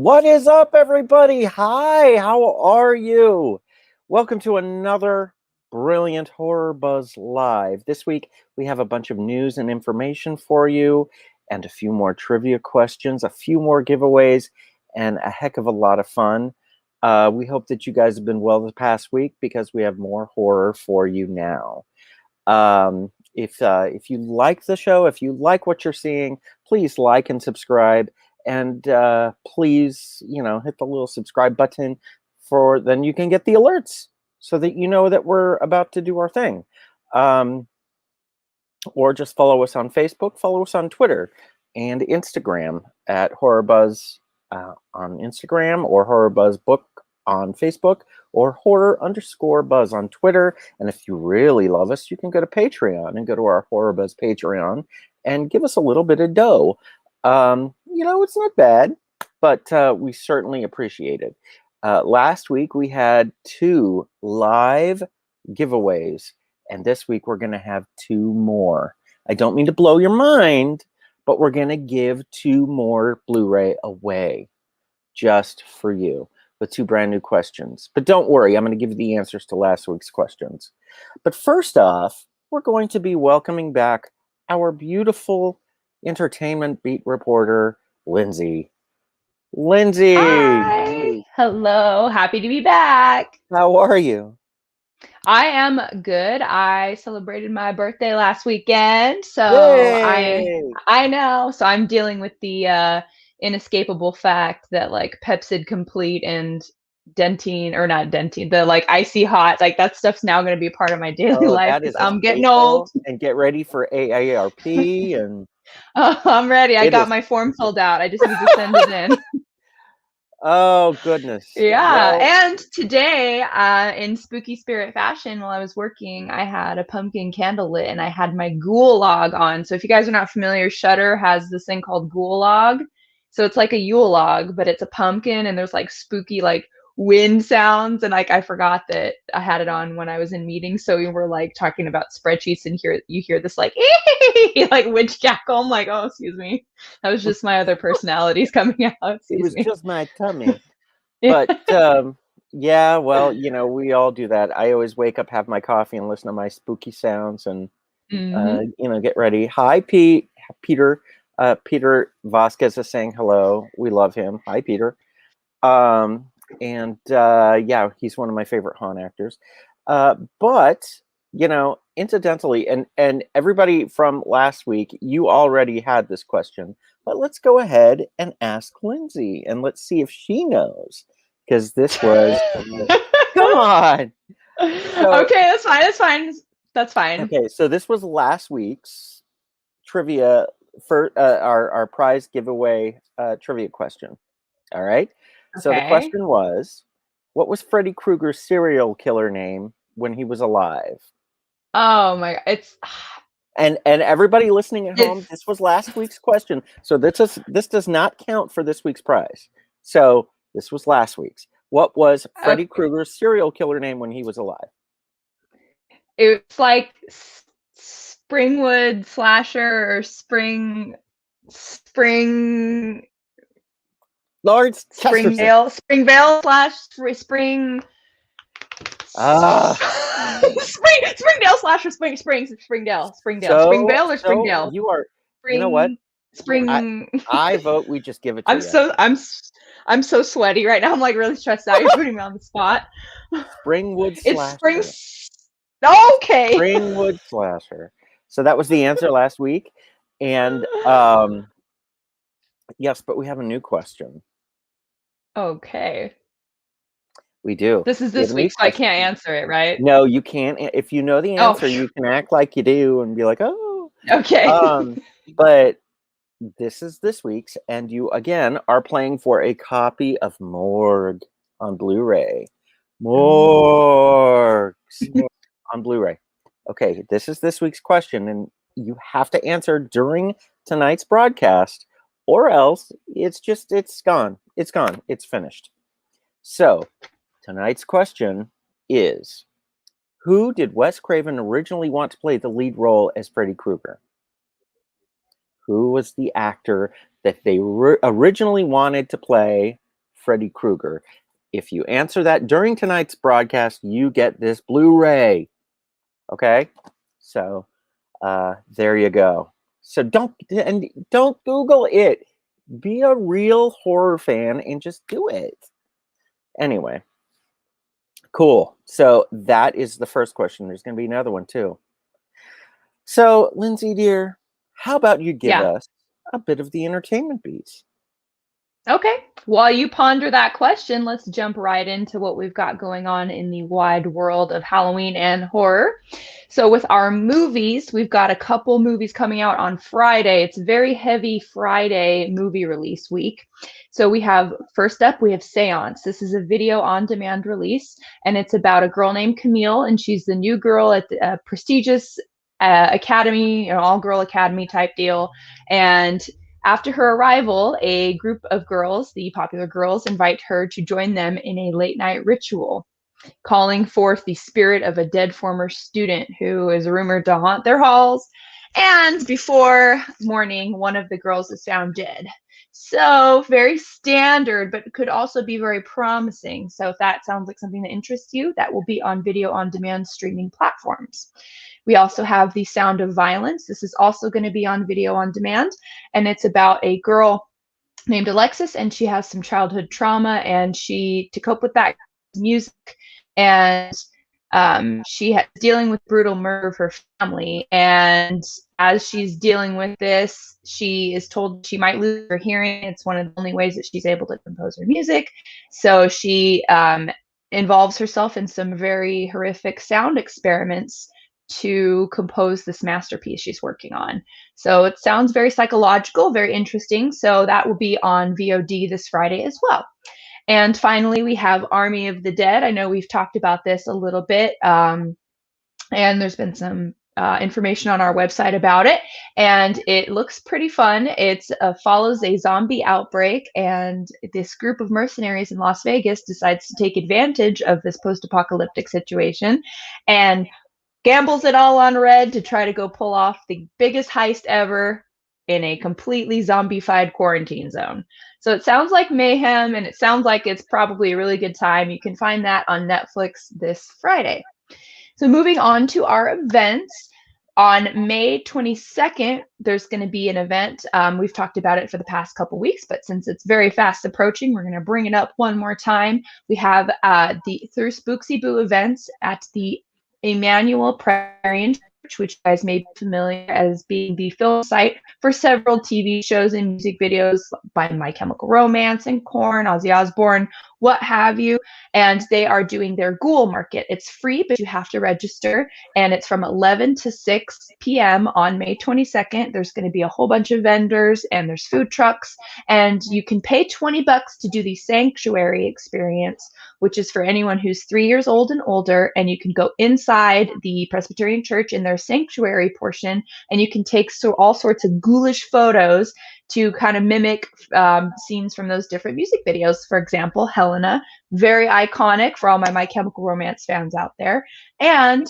What is up, everybody? Hi, how are you? Welcome to another brilliant HorrorBuzz Live. This week, we have a bunch of news and information for you, and a few more trivia questions, a few more giveaways, and a heck of a lot of fun. We hope that you guys have been well the past week, because we have more horror for you now. If you like the show, if you like what you're seeing, please like and subscribe. And please, hit the little subscribe button then you can get the alerts so that you know that we're about to do our thing. Or just follow us on Facebook, follow us on Twitter and Instagram at HorrorBuzz on Instagram, or HorrorBuzz Book on Facebook, or horror_buzz on Twitter. And if you really love us, you can go to Patreon and go to our HorrorBuzz Patreon and give us a little bit of dough. It's not bad, but we certainly appreciate it. Last week we had 2 live giveaways, and this week we're going to have 2 more. I don't mean to blow your mind, but we're going to give 2 more Blu-ray away just for you with 2 brand new questions. But don't worry, I'm going to give you the answers to last week's questions. But first off, we're going to be welcoming back our beautiful entertainment beat reporter, Lindsay. Lindsay! Hi! Hello, happy to be back. How are you? I am good. I celebrated my birthday last weekend, so Yay! I know. So I'm dealing with the inescapable fact that like Pepsid Complete and Dentine, or not Dentine, the like Icy Hot, like that stuff's now going to be a part of my daily life That because is a I'm getting old. staple. And get ready for AARP and I'm ready. I it got is. my form filled out. I just need to send it in. Oh, goodness. Yeah, Well, and today, in spooky spirit fashion, while I was working, I had a pumpkin candle lit and I had my ghoul log on. So if you guys are not familiar, Shudder has this thing called ghoul log. So it's like a Yule log, but it's a pumpkin and there's like spooky like wind sounds, and like I forgot that I had it on when I was in meetings. So we were like talking about spreadsheets, and you hear this like like witch cackle. I'm like, oh, excuse me. That was just my other personalities coming out. it Excuse was me. just my tummy. But yeah, well, we all do that. I always wake up, have my coffee, and listen to my spooky sounds, and get ready. Hi, Peter. Peter Vasquez is saying hello. We love him. Hi, Peter. Yeah, he's one of my favorite haunt actors. But incidentally, and everybody from last week, you already had this question, but let's go ahead and ask Lindsay, and let's see if she knows, because this was come on. Okay, that's fine. That's fine. That's fine. Okay, so this was last week's trivia for our prize giveaway trivia question. All right. So the Okay. question was, what was Freddy Krueger's serial killer name when he was alive? Oh my god, it's And everybody listening at home, this was last week's question. So this does not count for this week's prize. So this was last week's. What was Freddy Krueger's serial killer name when he was alive? It's like Springwood Slasher or Lord Springvale slash Spring. Springdale slash or Springdale. Springvale or Springdale. You are. You know what? I vote we just give it to you. I'm so sweaty right now. I'm like really stressed out. You're putting me on the spot. Springwood Slasher. Okay. Springwood Slasher. So that was the answer last week. And yes, but we have a new question. Okay. We do. This is this week, so I can't answer it, right? No, you can't. If you know the answer, you can act like you do and be like, oh. Okay. But this is this week's, and you, again, are playing for a copy of Morgue on Blu-ray. Morgue on Blu-ray. Okay, this is this week's question, and you have to answer during tonight's broadcast, or else it's gone. It's gone. It's finished. So, tonight's question is, who did Wes Craven originally want to play the lead role as Freddy Krueger? Who was the actor that they originally wanted to play Freddy Krueger? If you answer that during tonight's broadcast, you get this Blu-ray. Okay? So there you go. So don't Google it. Be a real horror fan and just do it. Anyway. Cool. So that is the first question. There's going to be another one too. So, Lindsay, dear, how about you give us a bit of the entertainment beats? Okay. While you ponder that question, let's jump right into what we've got going on in the wide world of Halloween and horror. So with our movies, we've got a couple movies coming out on Friday. It's a very heavy Friday movie release week. So we have, first up, we have Seance. This is a video on demand release, and it's about a girl named Camille, and she's the new girl at the prestigious academy, an all-girl academy type deal. And after her arrival, a group of girls, the popular girls, invite her to join them in a late-night ritual, calling forth the spirit of a dead former student who is rumored to haunt their halls. And before morning, one of the girls is found dead. So very standard, but could also be very promising. So if that sounds like something that interests you, that will be on video on demand streaming platforms. We also have The Sound of Violence. This is also going to be on video on demand, and it's about a girl named Alexis, and she has some childhood trauma, and to cope with that, music, and she is dealing with brutal murder of her family. And as she's dealing with this, she is told she might lose her hearing. It's one of the only ways that she's able to compose her music. So she involves herself in some very horrific sound experiments to compose this masterpiece she's working on. So it sounds very psychological, very interesting. So that will be on VOD this Friday as well. And finally, we have Army of the Dead. I know we've talked about this a little bit, and there's been some information on our website about it, and it looks pretty fun. It follows a zombie outbreak, and this group of mercenaries in Las Vegas decides to take advantage of this post-apocalyptic situation and gambles it all on red to try to go pull off the biggest heist ever in a completely zombified quarantine zone. So it sounds like mayhem, and it sounds like it's probably a really good time. You can find that on Netflix this Friday. So moving on to our events. On May 22nd, there's going to be an event. We've talked about it for the past couple weeks, but since it's very fast approaching, we're going to bring it up one more time. We have through Spooksy Boo events at the Emmanuel Presbyterian Church, which you guys may be familiar as being the film site for several TV shows and music videos by My Chemical Romance and Korn, Ozzy Osbourne, what have you. And they are doing their Ghoul Market. It's free, but you have to register. And it's from 11 to 6 p.m. on May 22nd. There's going to be a whole bunch of vendors, and there's food trucks. And you can pay $20 to do the Sanctuary experience, which is for anyone who's 3 years old and older. And you can go inside the Presbyterian Church in their sanctuary portion, and you can take all sorts of ghoulish photos to kind of mimic scenes from those different music videos. For example, Helena, very iconic for all my Chemical Romance fans out there. And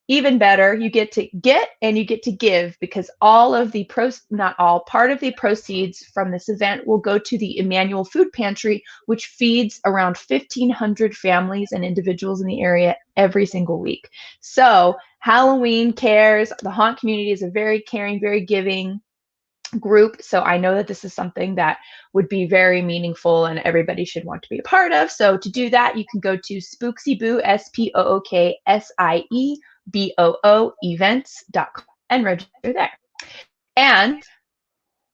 even better, you get to get and you get to give, because all of the part of the proceeds from this event will go to the Emmanuel Food Pantry, which feeds around 1,500 families and individuals in the area every single week. So Halloween cares. The haunt community is a very caring, very giving group. So I know that this is something that would be very meaningful and everybody should want to be a part of. So to do that, you can go to SpooksyBoo, SPOOKSIEBOO events.com and register there. And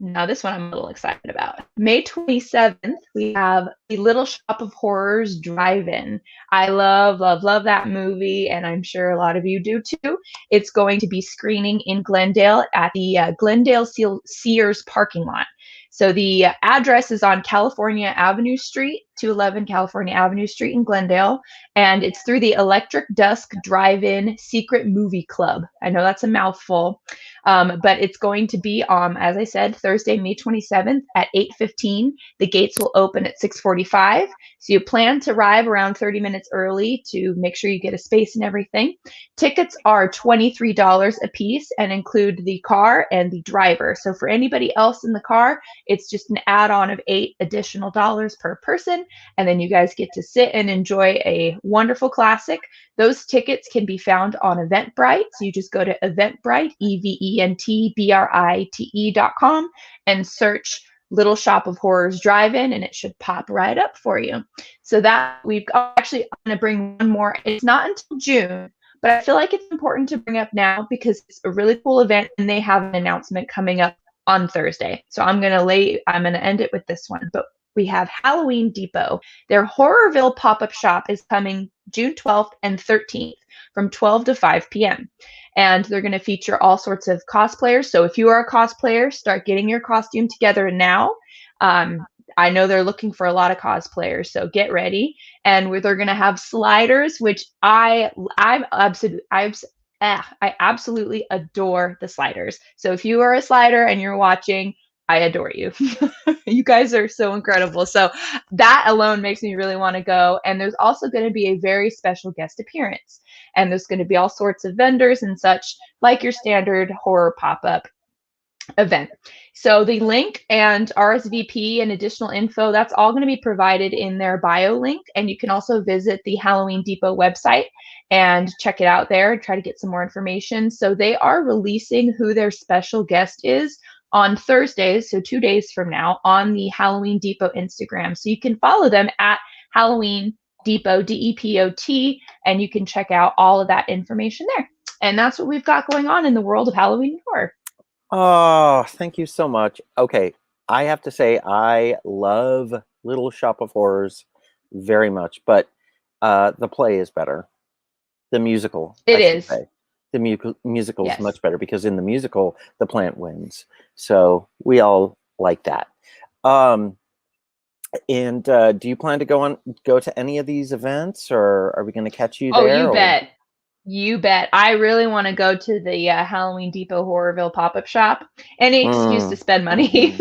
now this one I'm a little excited about. May 27th, we have The Little Shop of Horrors Drive-In. I love, love, love that movie, and I'm sure a lot of you do too. It's going to be screening in Glendale at the Glendale Sears parking lot. So the address is on California Avenue Street, 211 California Avenue Street in Glendale, and it's through the Electric Dusk Drive-In Secret Movie Club. I know that's a mouthful, but it's going to be, as I said, Thursday, May 27th at 8:15. The gates will open at 6:45, so you plan to arrive around 30 minutes early to make sure you get a space and everything. Tickets are $23 a piece and include the car and the driver. So for anybody else in the car, it's just an add-on of $8 additional per person. and then you guys get to sit and enjoy a wonderful classic. Those tickets can be found on Eventbrite. So you just go to Eventbrite, eventbrite.com, and search Little Shop of Horrors Drive-In, and it should pop right up for you. So that we've actually, I'm going to bring one more. It's not until June, but I feel like it's important to bring up now because it's a really cool event, and they have an announcement coming up on Thursday. So I'm going to end it with this one. But we have Halloween Depot. Their Horrorville pop-up shop is coming June 12th and 13th from 12 to 5 p.m. And they're going to feature all sorts of cosplayers. So if you are a cosplayer, start getting your costume together now. I know they're looking for a lot of cosplayers, so get ready. And they're going to have sliders, which I absolutely adore the sliders. So if you are a slider and you're watching, I adore you. You guys are so incredible. So that alone makes me really want to go. And there's also going to be a very special guest appearance. And there's going to be all sorts of vendors and such, like your standard horror pop-up event. So the link and RSVP and additional info, that's all going to be provided in their bio link. And you can also visit the Halloween Depot website and check it out there and try to get some more information. So they are releasing who their special guest is on Thursdays, so 2 days from now, on the Halloween Depot Instagram. So you can follow them at Halloween Depot, DEPOT, and you can check out all of that information there. And that's what we've got going on in the world of Halloween horror. Oh, thank you so much. Okay, I have to say I love Little Shop of Horrors very much, but the play is better. The musical, It is. The musical is much better because in the musical, the plant wins. So we all like that. And do you plan to go to any of these events, or are we going to catch you there? Oh, you bet. You bet. I really want to go to the Halloween Depot Horrorville pop-up shop. Any excuse to spend money.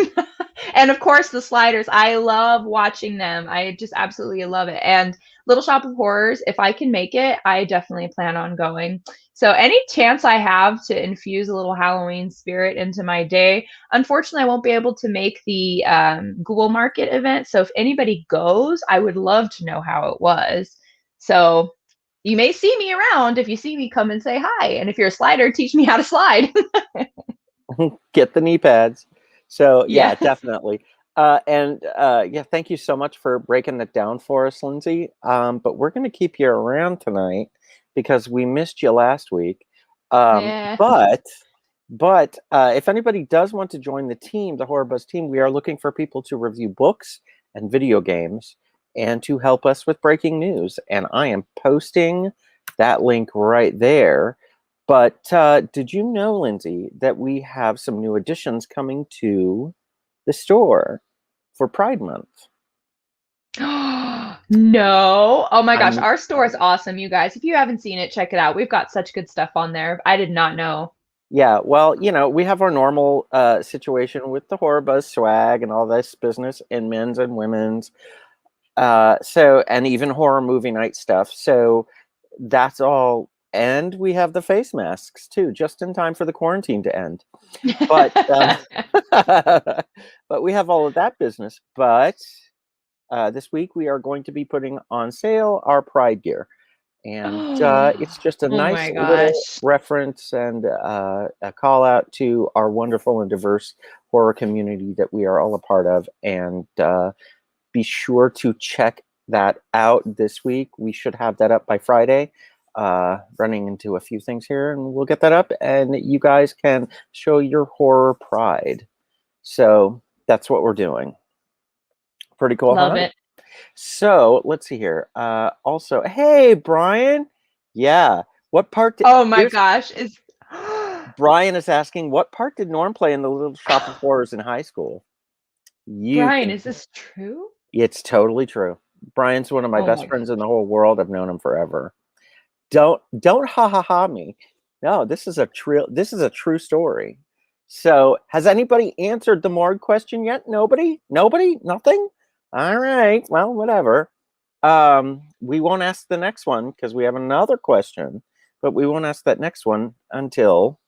And of course, the sliders. I love watching them. I just absolutely love it. And Little Shop of Horrors, if I can make it, I definitely plan on going. So any chance I have to infuse a little Halloween spirit into my day, unfortunately, I won't be able to make the Google Market event. So if anybody goes, I would love to know how it was. So you may see me around. If you see me, come and say hi. And if you're a slider, teach me how to slide. Get the knee pads. So yeah, definitely. Thank you so much for breaking that down for us, Lindsay. But we're going to keep you around tonight because we missed you last week. But if anybody does want to join the team, the HorrorBuzz team, we are looking for people to review books and video games and to help us with breaking news. And I am posting that link right there. But did you know, Lindsay, that we have some new additions coming to the store for Pride Month? No. Oh my gosh. Our store is awesome, you guys. If you haven't seen it, check it out. We've got such good stuff on there. I did not know. Yeah, well, we have our normal situation with the HorrorBuzz swag and all this business in men's and women's. And even horror movie night stuff. So that's all. And we have the face masks too, just in time for the quarantine to end. But but we have all of that business. But this week we are going to be putting on sale our Pride gear. And it's just a nice little reference and a call out to our wonderful and diverse horror community that we are all a part of. And be sure to check that out this week. We should have that up by Friday. Running into a few things here, and we'll get that up, and you guys can show your horror pride. So that's what we're doing. Pretty cool. Love it. So let's see here. Also, hey, Brian. Yeah. What part did gosh. Brian is asking, what part did Norm play in the Little Shop of Horrors in high school? Brian, is this true? It's totally true. Brian's one of my best friends in the whole world. I've known him forever. Don't ha ha ha me. No, this is a true story. So has anybody answered the morgue question yet? Nobody? Nothing? All right. Well, whatever. We won't ask the next one because we have another question, but we won't ask that next one until,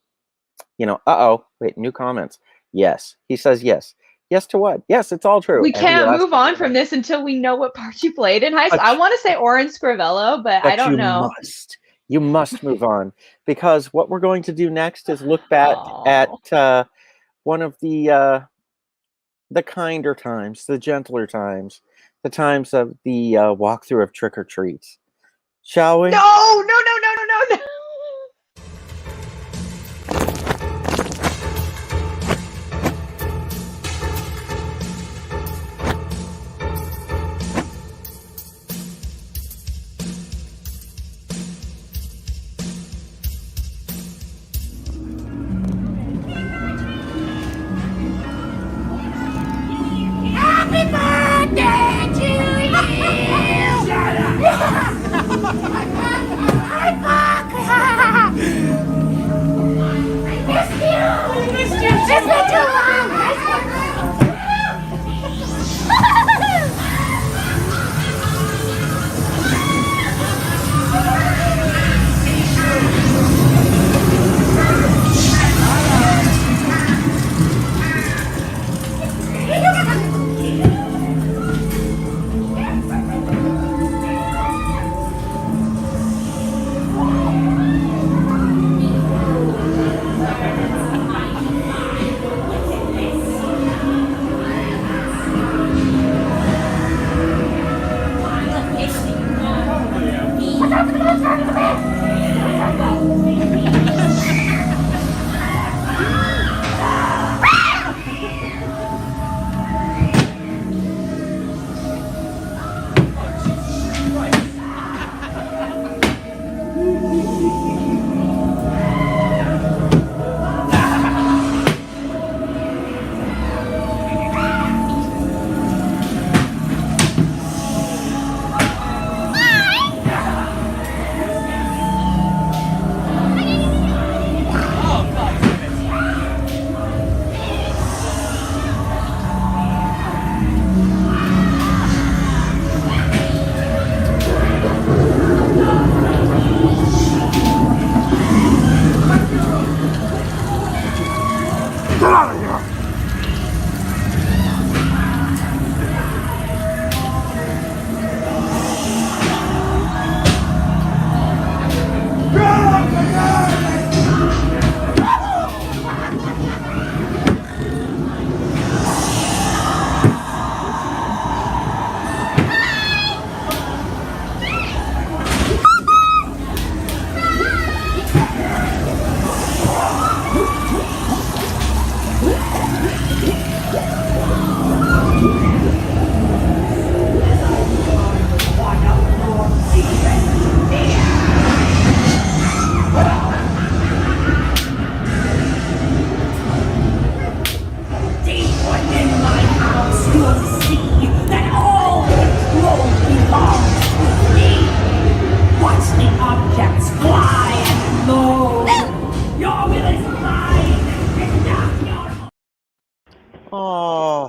wait, new comments. Yes. He says yes. Yes to what? Yes, it's all true. We And the can't last move on from this until we know what part you played in high school. But I want to say Orange Scrivello, but I But don't you know. must. You must move on, because what we're going to do next is look back at Oh. one of the kinder times, the gentler times, the times of the walkthrough of Trick or Treats. Shall we? No, no, no, no, no, no, no. Happy birthday to you! Shut up! I missed you! I missed you! It's been too long!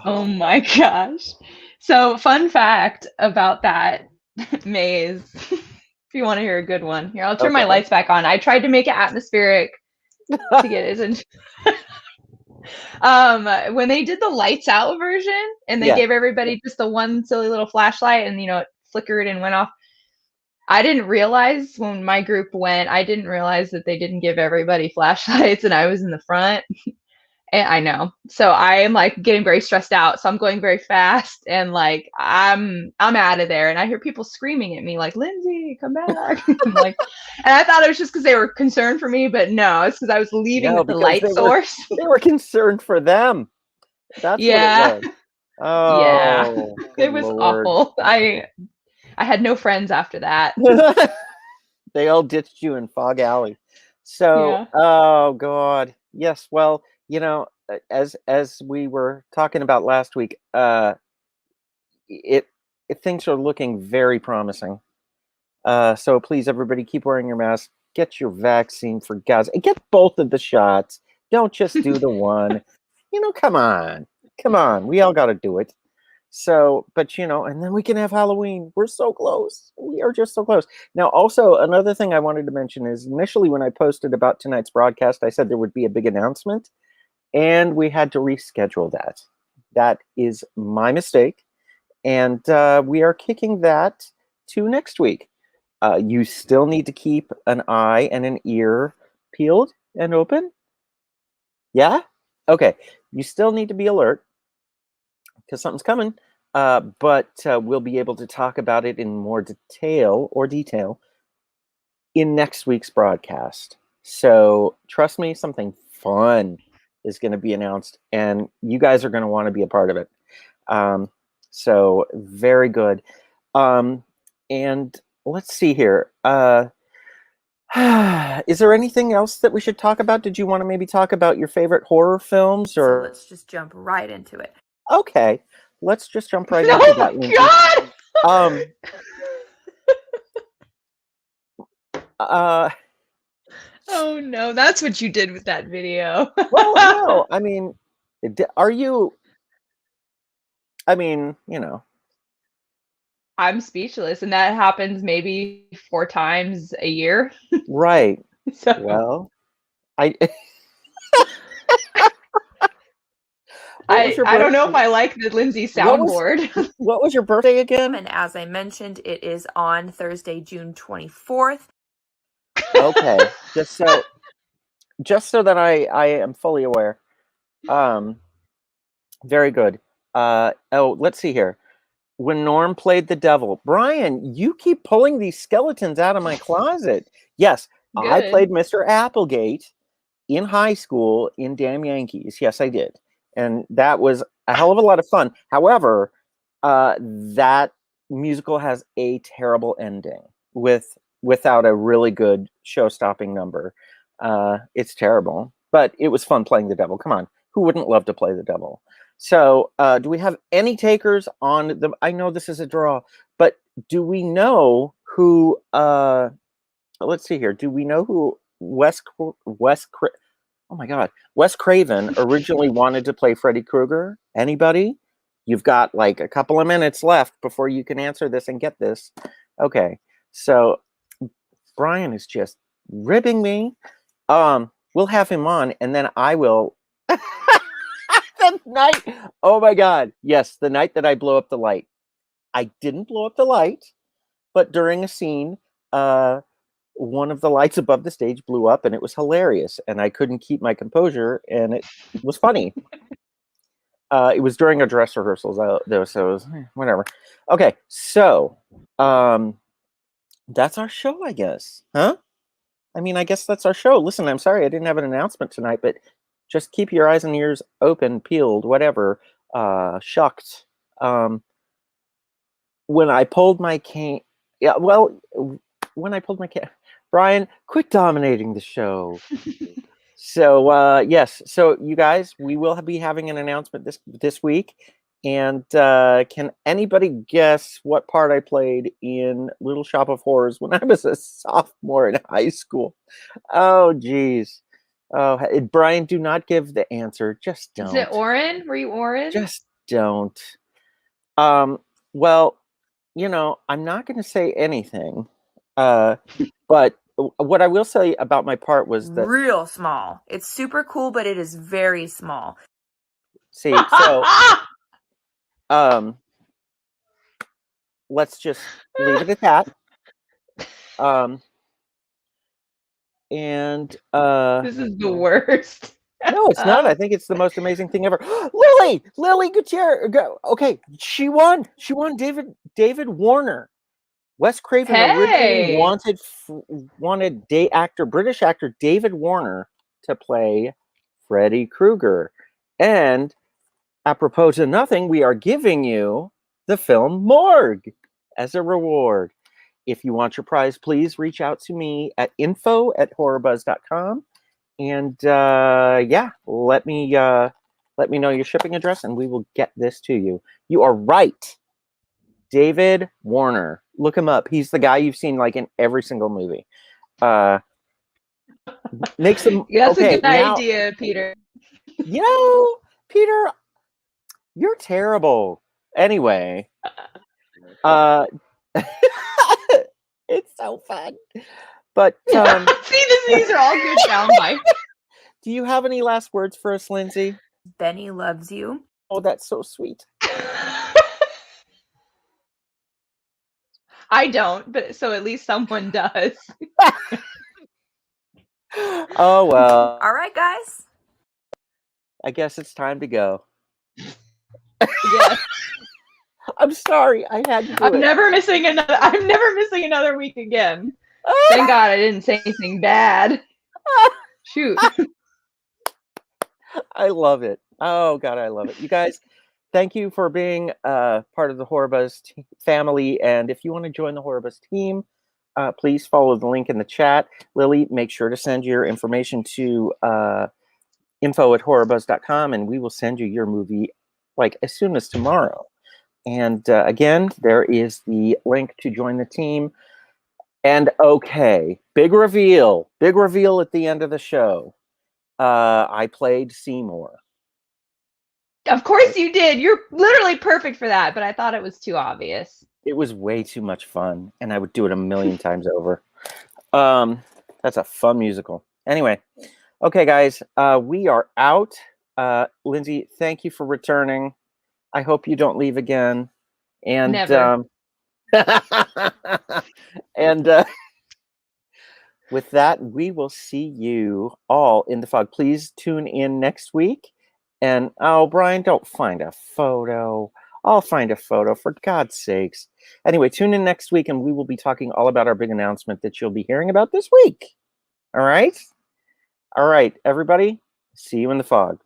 Oh my gosh. So, fun fact about that maze, if you want to hear a good one. Here, I'll turn my Okay. lights back on. I tried to make it atmospheric to get his when they did the lights out version and they Yeah. gave everybody just the one silly little flashlight and it flickered and went off. I didn't realize when my group went, I didn't realize that they didn't give everybody flashlights and I was in the front. And I know. So I am like getting very stressed out. So I'm going very fast and like I'm out of there. And I hear people screaming at me like, Lindsay, come back. I'm like, and I thought it was just because they were concerned for me, but no, it's because I was leaving No, with the because light source. they were concerned for them. That's Yeah. what it was. Yeah. Oh, good It was Lord. awful. I had no friends after that. They all ditched you in Fog Alley. So, Yeah. oh God. Yes, well, as we were talking about last week, it things are looking very promising. So please, everybody, keep wearing your mask. Get your vaccine, for God's sake. Get both of the shots. Don't just do the one. Come on. We all got to do it. So, but and then we can have Halloween. We're so close. We are just so close. Now, also, another thing I wanted to mention is initially when I posted about tonight's broadcast, I said there would be a big announcement, and we had to reschedule that. that is my mistake. And we are kicking that to next week. You still need to keep an eye and an ear peeled and open. Yeah? Okay. You still need to be alert because something's coming. But we'll be able to talk about it in more detail in next week's broadcast. So trust me, something fun is going to be announced, and you guys are going to want to be a part of it. So very good. And let's see here. Is there anything else that we should talk about? Did you want to maybe talk about your favorite horror films? So Or let's just jump right into it. okay, let's just jump right Oh into that, my Lindsay. God! Oh no, that's what you did with that video. Well, no, I mean, are you? I mean, I'm speechless, and that happens maybe 4 times a year. right. So Well, I I don't know if I like the Lindsay soundboard. what was your birthday again? And as I mentioned, it is on Thursday, June 24th. Okay, just so that I am fully aware. Very good. Let's see here. When Norm played the devil, Brian, you keep pulling these skeletons out of my closet. Yes, I Good. played Mr. Applegate in high school in Damn Yankees. Yes, I did, and that was a hell of a lot of fun. However, that musical has a terrible ending without a really good show-stopping number. It's terrible, but it was fun playing the devil. Come on, who wouldn't love to play the devil? So, do we have any takers on the? I know this is a draw, but do we know who? Let's see here. Do we know who Wes Craven originally wanted to play Freddy Krueger? Anybody? You've got like a couple of minutes left before you can answer this and get this. Okay, so Brian is just ribbing me. We'll have him on, and then I will. The night, oh my God, yes, the night that I blow up the light. I didn't blow up the light, but during a scene, one of the lights above the stage blew up, and it was hilarious, and I couldn't keep my composure, and it was funny. It was during a dress rehearsals, so it was whatever. Okay, so that's our show, I guess, huh? I mean, I guess that's our show. Listen, I'm sorry I didn't have an announcement tonight, but just keep your eyes and ears open, peeled, whatever. Shucked. When I pulled my cane, Brian, quit dominating the show. So yes, so you guys, we will be having an announcement this week. And can anybody guess what part I played in Little Shop of Horrors when I was a sophomore in high school? Oh, geez. Oh, Brian, do not give the answer. Just don't. Is it Oren? Were you Oren? Just don't. Well, I'm not going to say anything. But what I will say about my part was that real small. It's super cool, but it is very small. See, so let's just leave it at that. And this is the worst. No, it's not. I think it's the most amazing thing ever. Lily Gutierrez. Okay, she won. She won. David Warner. Wes Craven originally wanted British actor David Warner to play Freddy Krueger. And apropos to nothing, we are giving you the film Morgue as a reward. If you want your prize, please reach out to me at info@horrorbuzz.com. And let me know your shipping address, and we will get this to you. You are right, David Warner. Look him up. He's the guy you've seen like in every single movie. Make some. That's a good idea, Peter. Peter, you're terrible. Anyway, it's so fun. But see, these are all good sound bites. Do you have any last words for us, Lindsay? Benny loves you. Oh, that's so sweet. I don't, but so at least someone does. Oh, well. All right, guys. I guess it's time to go. Yes. I'm sorry. I had to do I'm it. never missing another week again. Thank God I didn't say anything bad. Shoot. I love it. Oh, God, I love it. You guys, thank you for being part of the HorrorBuzz family. And if you want to join the HorrorBuzz team, please follow the link in the chat. Lily, make sure to send your information to info@horrorbuzz.com, and we will send you your movie like as soon as tomorrow. And again, there is the link to join the team. And okay, big reveal at the end of the show. I played Seymour. Of course you did. You're literally perfect for that, but I thought it was too obvious. It was way too much fun, and I would do it a million times over. That's a fun musical. Anyway, okay, guys, we are out. Lindsay, thank you for returning. I hope you don't leave again. And Never. and with that, we will see you all in the fog. Please tune in next week. And oh, Brian, don't find a photo. I'll find a photo, for God's sakes. Anyway, tune in next week, and we will be talking all about our big announcement that you'll be hearing about this week. All right? All right, everybody. See you in the fog.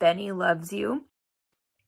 Benny loves you.